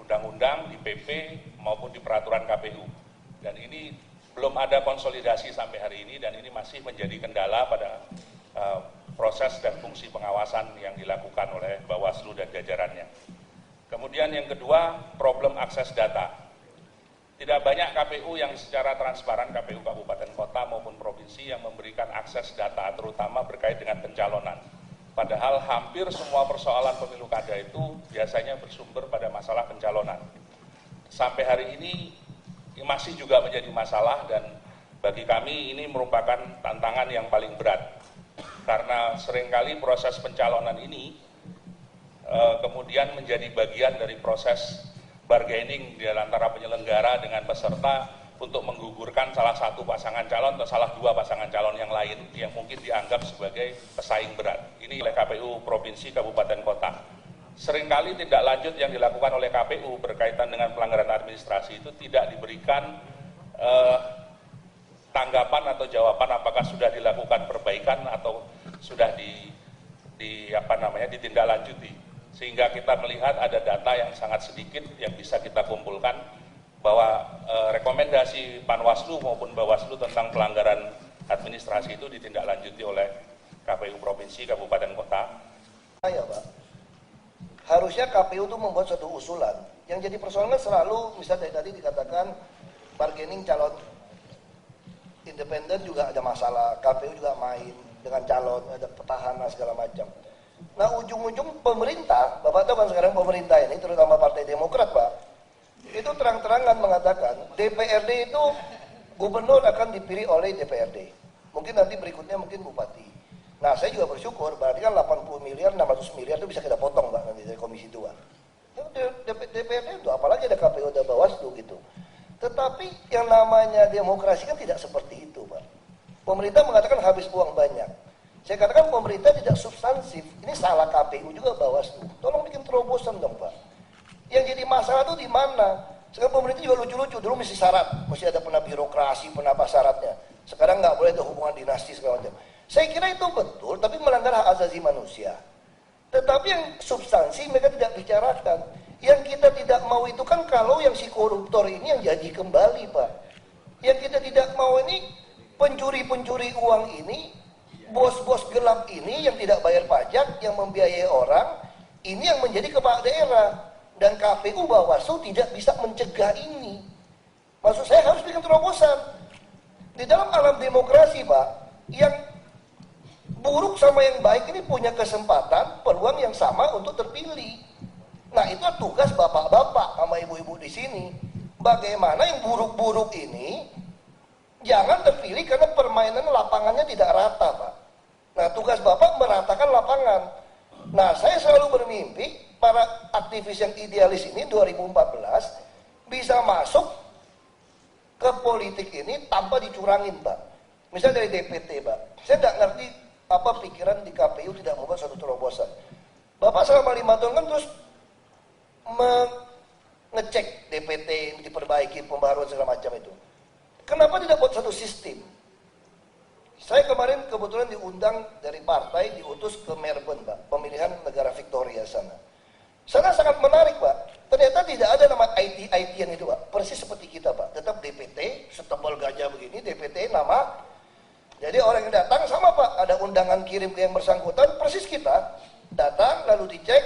undang-undang, di PP maupun di peraturan KPU. Dan ini belum ada konsolidasi sampai hari ini dan ini masih menjadi kendala pada proses dan fungsi pengawasan yang dilakukan oleh Bawaslu dan jajarannya. Kemudian yang kedua, problem akses data. Tidak banyak KPU yang secara transparan, KPU kabupaten kota maupun provinsi yang memberikan akses data terutama berkait dengan pencalonan. Padahal hampir semua persoalan pemilu kada itu biasanya bersumber pada masalah pencalonan. Sampai hari ini masih juga menjadi masalah dan bagi kami ini merupakan tantangan yang paling berat. Karena seringkali proses pencalonan ini kemudian menjadi bagian dari proses bargaining di antara penyelenggara dengan peserta untuk menggugurkan salah satu pasangan calon atau salah dua pasangan calon yang lain yang mungkin dianggap sebagai pesaing berat. Ini oleh KPU Provinsi Kabupaten Kota. Seringkali tindak lanjut yang dilakukan oleh KPU berkaitan dengan pelanggaran administrasi itu tidak diberikan tanggapan atau jawaban apakah sudah dilakukan perbaikan atau sudah ditindaklanjuti. Sehingga kita melihat ada data yang sangat sedikit yang bisa kita kumpulkan bahwa rekomendasi Panwaslu maupun Bawaslu tentang pelanggaran administrasi itu ditindaklanjuti oleh KPU Provinsi Kabupaten Kota. Ya, Pak. Harusnya KPU itu membuat suatu usulan. Yang jadi persoalan selalu, misalnya tadi dikatakan bargaining calon independen juga ada masalah, KPU juga main dengan calon, ada petahana segala macam. Nah ujung-ujung pemerintah, Bapak tahu kan sekarang pemerintah ini, terutama Partai Demokrat Pak, itu terang-terangan mengatakan DPRD itu gubernur akan dipilih oleh DPRD. Mungkin nanti berikutnya mungkin bupati. Nah saya juga bersyukur, berarti kan 80 miliar, 600 miliar itu bisa kita potong Pak nanti dari Komisi 2. DPRD itu apalagi ada KPU, ada Bawaslu gitu. Tetapi yang namanya demokrasi kan tidak seperti itu Pak. Pemerintah mengatakan habis uang banyak. Saya katakan pemerintah tidak substansif. Ini salah KPU juga Bawaslu. Tolong bikin terobosan dong Pak. Yang jadi masalah itu di mana? Sekarang pemerintah juga lucu-lucu. Dulu mesti syarat, mesti ada pernah birokrasi, pernah apa syaratnya. Sekarang nggak boleh ada hubungan dinasti segala macam. Saya kira itu betul, tapi melanggar hak asasi manusia. Tetapi yang substansi mereka tidak bicarakan. Yang kita tidak mau itu kan kalau yang si koruptor ini yang jadi kembali Pak. Yang kita tidak mau ini pencuri-pencuri uang ini, bos-bos gelap ini yang tidak bayar pajak, yang membiayai orang, ini yang menjadi kepala daerah. Dan KPU Bawaslu tidak bisa mencegah ini. Maksud saya harus bikin terobosan. Di dalam alam demokrasi Pak, yang buruk sama yang baik ini punya kesempatan, peluang yang sama untuk terpilih. Nah itu tugas bapak-bapak sama ibu-ibu di sini. Bagaimana yang buruk-buruk ini jangan terpilih karena permainan lapangannya tidak rata Pak. Nah tugas Bapak meratakan lapangan. Nah saya selalu bermimpi para aktivis yang idealis ini 2014 bisa masuk ke politik ini tanpa dicurangin Pak. Misalnya dari DPT Pak. Saya tidak ngerti apa pikiran di KPU tidak membuat suatu terobosan. Bapak selama 5 tahun kan terus mengecek DPT, diperbaiki, pembaruan segala macam itu. Kenapa tidak buat satu sistem? Saya kemarin kebetulan diundang dari partai, diutus ke Melbourne, Pak, pemilihan negara Victoria sana. Sana sangat menarik, Pak. Ternyata tidak ada nama IT-IT-an itu, Pak. Persis seperti kita, Pak. Tetap DPT, setebal gajah begini, DPT nama. Jadi orang yang datang sama, Pak. Ada undangan kirim ke yang bersangkutan, persis kita. Datang, lalu dicek.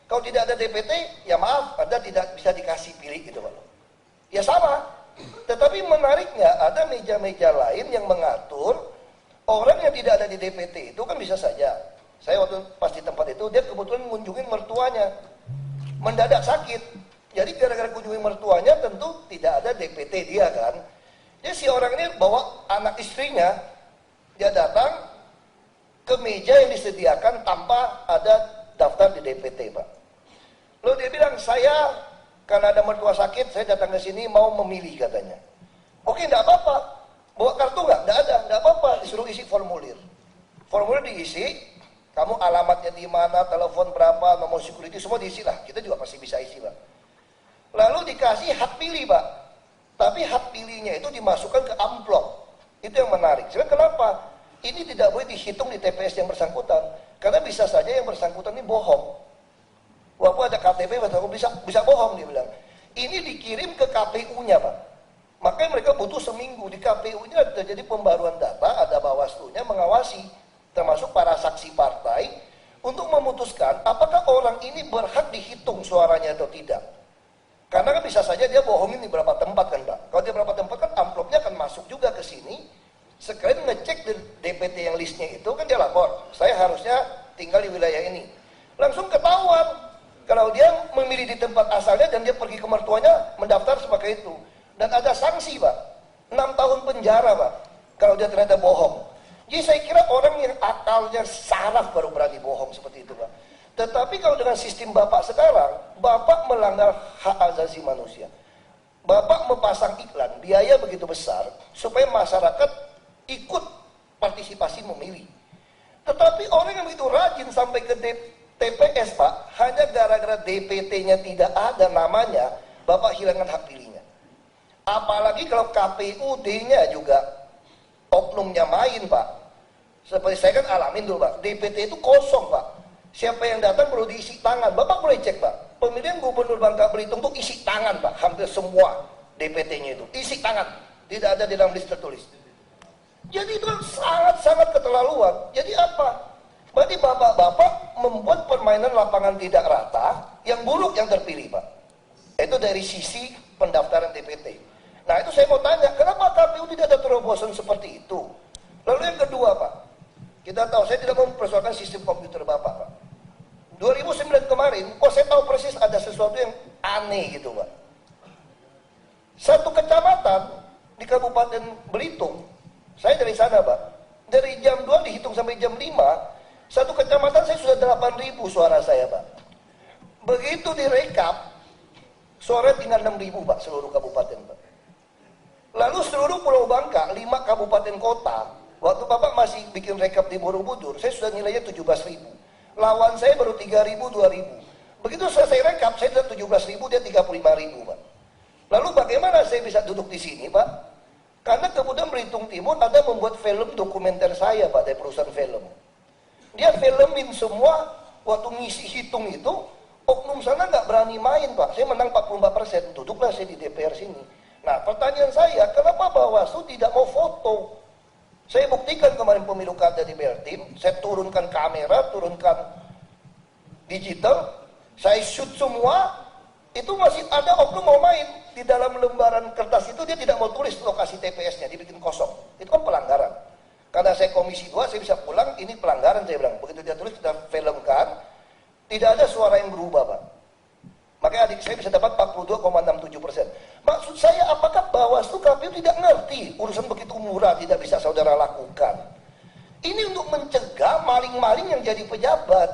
Kalau tidak ada DPT, ya maaf, Anda tidak bisa dikasih pilih gitu, Pak. Ya sama. Tetapi menarik nggak, ada meja-meja lain yang mengatur orang yang tidak ada di DPT itu kan bisa saja. Saya waktu pas di tempat itu, dia kebetulan mengunjungi mertuanya. Mendadak sakit. Jadi gara-gara kunjungi mertuanya tentu tidak ada DPT dia kan. Jadi si orang ini bawa anak istrinya, dia datang ke meja yang disediakan tanpa ada daftar di DPT Pak. Lalu dia bilang, saya karena ada mertua sakit, saya datang ke sini mau memilih katanya. Oke, enggak apa-apa. Bawa kartu enggak? Enggak ada, enggak apa-apa. Disuruh isi formulir. Formulir diisi, kamu alamatnya di mana, telepon berapa, nomor security, semua diisi lah. Kita juga pasti bisa isi, Pak. Lalu dikasih hak pilih, Pak. Tapi hak pilihnya itu dimasukkan ke amplop. Itu yang menarik. Sebenarnya kenapa? Ini tidak boleh dihitung di TPS yang bersangkutan. Karena bisa saja yang bersangkutan ini bohong. Walaupun ada KTP, bisa bohong, dia bilang. Ini dikirim ke KPU-nya, Pak. Makanya mereka butuh seminggu. Di KPU-nya terjadi pembaruan data, ada Bawaslu-nya mengawasi, termasuk para saksi partai, untuk memutuskan apakah orang ini berhak dihitung suaranya atau tidak. Karena kan bisa saja dia bohongin di beberapa tempat kan, Pak. Kalau di beberapa tempat kan amplopnya akan masuk juga ke sini. Sekalian ngecek di DPT yang listnya itu kan dia lapor, saya harusnya tinggal di wilayah ini. Langsung ketahuan kalau dia memilih di tempat asalnya dan dia pergi ke mertuanya mendaftar sebagai itu. Dan ada sanksi, Pak. 6 tahun penjara, Pak, kalau dia ternyata bohong. Jadi saya kira orang yang akalnya saraf baru berani bohong seperti itu, Pak. Tetapi kalau dengan sistem Bapak sekarang, Bapak melanggar hak asasi manusia. Bapak mempasang iklan, biaya begitu besar, supaya masyarakat ikut partisipasi memilih. Tetapi orang yang begitu rajin sampai ke TPS, Pak, hanya gara-gara DPT-nya tidak ada namanya, Bapak hilangkan hak pilihnya. Apalagi kalau KPUD-nya juga oknumnya main, Pak. Seperti saya kan alamin dulu, Pak, DPT itu kosong, Pak. Siapa yang datang perlu diisi tangan. Bapak boleh cek, Pak, pemilihan gubernur Bangka Belitung itu isi tangan, Pak. Hampir semua DPT-nya itu isi tangan, tidak ada di dalam list tertulis. Jadi itu sangat-sangat keterlaluan. Jadi apa? Berarti bapak-bapak membuat permainan lapangan tidak rata, yang buruk yang terpilih, Pak. Itu dari sisi pendaftaran DPT. Nah itu saya mau tanya, kenapa KPU tidak ada terobosan seperti itu? Lalu yang kedua, Pak, kita tahu, saya tidak mempersoalkan sistem komputer Bapak, Pak. 2009 kemarin, kok saya tahu persis ada sesuatu yang aneh gitu, Pak. Satu kecamatan di Kabupaten Belitung, saya dari sana, Pak, dari jam 2 dihitung sampai jam 5, satu kecamatan saya sudah 8.000 suara saya, Pak. Begitu direkap, suara tinggal 6.000, Pak, seluruh kabupaten, Pak. Lalu seluruh Pulau Bangka, 5 kabupaten kota, waktu Bapak masih bikin rekap di Borobudur, saya sudah nilainya 17.000. Lawan saya baru 3.000, 2.000. Begitu selesai rekap, saya sudah 17.000, dia 35.000, Pak. Lalu bagaimana saya bisa duduk di sini, Pak? Karena kemudian Belitung Timur ada membuat film dokumenter saya, Pak, dari perusahaan film. Dia filmin semua, waktu ngisi hitung itu, oknum sana nggak berani main, Pak. Saya menang 44%, duduklah saya di DPR sini. Nah, pertanyaan saya, kenapa Bawaslu tidak mau foto? Saya buktikan kemarin pemilu kada di Beltim, saya turunkan kamera, turunkan digital, saya shoot semua, itu masih ada oknum mau main. Di dalam lembaran kertas itu dia tidak mau tulis lokasi TPS-nya, dibikin kosong. Itu kan pelanggaran. Karena saya komisi 2, saya bisa pulang, ini pelanggaran, saya bilang. Begitu dia tulis, kita filmkan, tidak ada suara yang berubah, Pak. Makanya adik saya bisa dapat 42,67%. Maksud saya, apakah Bawaslu KPU tidak ngerti urusan begitu murah tidak bisa saudara lakukan? Ini untuk mencegah maling-maling yang jadi pejabat.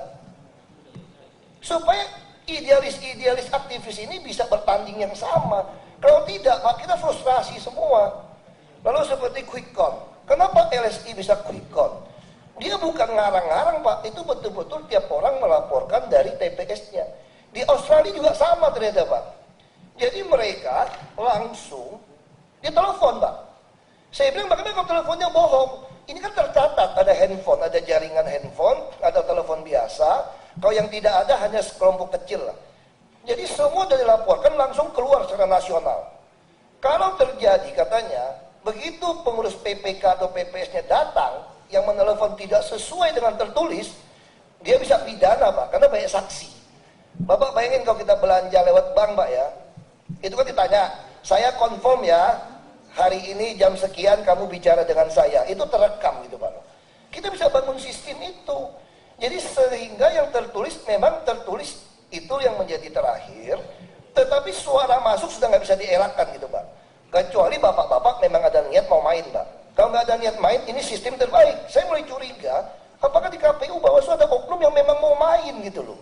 Supaya idealis-idealis aktivis ini bisa bertanding yang sama. Kalau tidak, Pak, kita frustrasi semua. Lalu seperti quick count. Kenapa LSI bisa quick count? Dia bukan ngarang-ngarang, Pak. Itu betul-betul tiap orang melaporkan dari TPS-nya. Di Australia juga sama ternyata, Pak. Jadi mereka langsung ditelepon, Pak. Saya bilang, bagaimana kalau teleponnya bohong? Ini kan tercatat, ada handphone, ada jaringan handphone, ada telepon biasa. Kalau yang tidak ada hanya sekelompok kecil lah. Jadi semua sudah dilaporkan langsung keluar secara nasional. Kalau terjadi katanya, begitu pengurus PPK atau PPS-nya datang, yang menelepon tidak sesuai dengan tertulis, dia bisa pidana, Pak, karena banyak saksi. Bapak bayangin kalau kita belanja lewat bank, Pak, ya, itu kan ditanya, saya confirm ya, hari ini jam sekian kamu bicara dengan saya, itu terekam gitu, Pak. Kita bisa bangun sistem itu. Jadi sehingga yang tertulis memang tertulis itu yang menjadi terakhir, tetapi suara masuk sudah nggak bisa dielakkan gitu, Pak. Kecuali bapak-bapak memang ada niat mau main, Pak. Kalau nggak ada niat main, ini sistem terbaik. Saya mulai curiga, apakah di KPU Bawaslu ada oknum yang memang mau main gitu loh.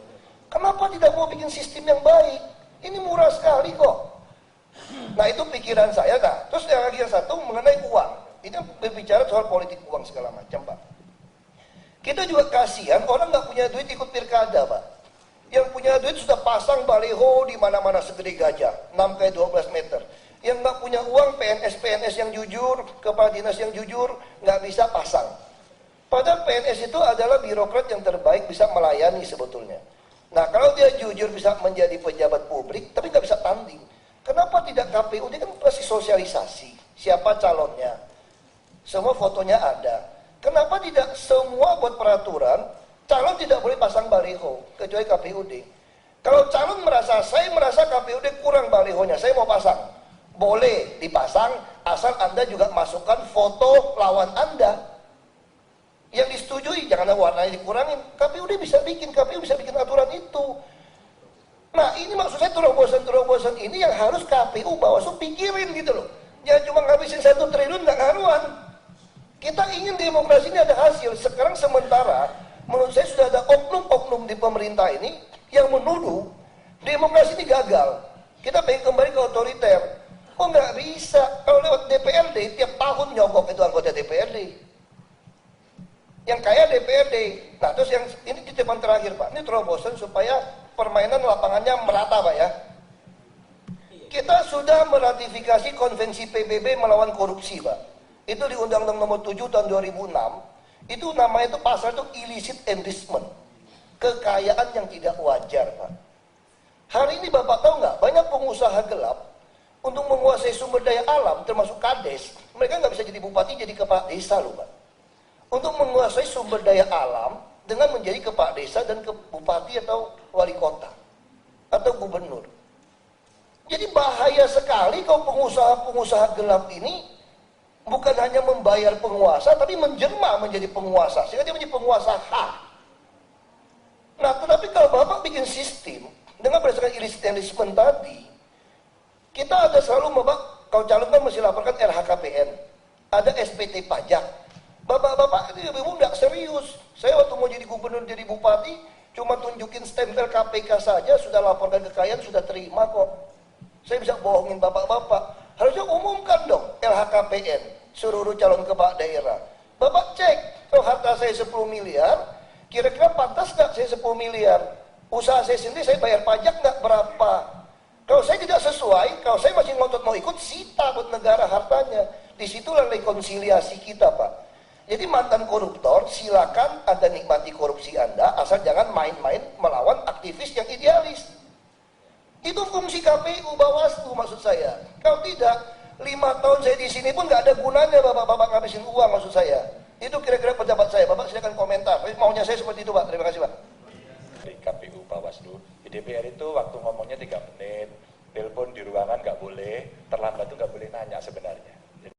Kenapa tidak mau bikin sistem yang baik? Ini murah sekali kok. Nah itu pikiran saya. Nah, terus yang lagi yang satu mengenai uang. Ini berbicara soal politik uang segala macam, Pak. Kita juga kasihan orang nggak punya duit ikut pilkada, Pak. Yang punya duit sudah pasang baliho di mana-mana segede gajah, 6x12 meter. Yang nggak punya uang, PNS yang jujur, kepala dinas yang jujur, nggak bisa pasang. Padahal PNS itu adalah birokrat yang terbaik, bisa melayani sebetulnya. Nah, kalau dia jujur bisa menjadi pejabat publik, tapi nggak bisa tanding. Kenapa tidak KPU? Dia kan pasti sosialisasi. Siapa calonnya? Semua fotonya ada. Kenapa tidak semua buat peraturan, calon tidak boleh pasang baliho, kecuali KPUD. Kalau calon merasa, saya merasa KPUD kurang balihonya, saya mau pasang. Boleh dipasang, asal Anda juga masukkan foto lawan Anda. Yang disetujui, jangan warnanya dikurangin. KPUD bisa bikin, KPU bisa bikin aturan itu. Nah, ini maksud saya terobosan-terobosan ini yang harus KPU Bawaslu pikirin gitu loh. Jangan cuma ngabisin 1 triliun nggak ngaruhan. Kita ingin demokrasi ini ada hasil. Sekarang sementara, menurut saya sudah ada oknum-oknum di pemerintah ini yang menuduh demokrasi ini gagal. Kita pengen kembali ke otoriter. Oh nggak bisa. Kalau lewat DPRD, tiap tahun nyogok itu anggota DPRD. Yang kaya DPRD. Nah terus yang ini titipan terakhir Pak. Ini terobosan supaya permainan lapangannya merata Pak ya. Kita sudah meratifikasi konvensi PBB melawan korupsi Pak. Itu di Undang-Undang Nomor 7 tahun 2006. Itu namanya itu pasal itu illicit enrichment. Kekayaan yang tidak wajar Pak. Hari ini Bapak tahu nggak? Banyak pengusaha gelap untuk menguasai sumber daya alam termasuk kades. Mereka nggak bisa jadi bupati jadi kepala desa loh Pak. Untuk menguasai sumber daya alam dengan menjadi kepala desa dan bupati atau wali kota atau gubernur. Jadi bahaya sekali kalau pengusaha-pengusaha gelap ini bukan hanya membayar penguasa tapi menjelma menjadi penguasa sehingga dia menjadi penguasa hak. Nah, tetapi kalau Bapak bikin sistem dengan berdasarkan illicit enrichment tadi, kita ada selalu Bapak kalau calon kan mesti laporkan LHKPN, ada SPT pajak. Bapak-bapak ini ibu nggak serius. Saya waktu mau jadi gubernur, jadi bupati, cuma tunjukin stempel KPK saja, sudah laporkan kekayaan, sudah terima kok. Saya bisa bohongin bapak-bapak. Harusnya umumkan dong LHKPN, seluruh calon kepala daerah. Bapak cek, kalau harta saya 10 miliar, kira-kira pantas nggak saya 10 miliar? Usaha saya sendiri, saya bayar pajak nggak berapa? Kalau saya tidak sesuai, kalau saya masih ngotot mau ikut, sita buat negara hartanya. Disitulah rekonsiliasi kita Pak. Jadi mantan koruptor, silakan Anda nikmati korupsi Anda, asal jangan main-main melawan aktivis yang idealis. Itu fungsi KPU Bawaslu maksud saya. Kalau tidak, 5 tahun saya di sini pun nggak ada gunanya bapak-bapak ngabisin uang maksud saya. Itu kira-kira pendapat saya. Bapak silakan komentar. Maunya saya seperti itu Pak. Terima kasih Pak. Di KPU Bawaslu, di DPR itu waktu ngomongnya 3 menit, telepon di ruangan nggak boleh, terlambat itu nggak boleh nanya sebenarnya.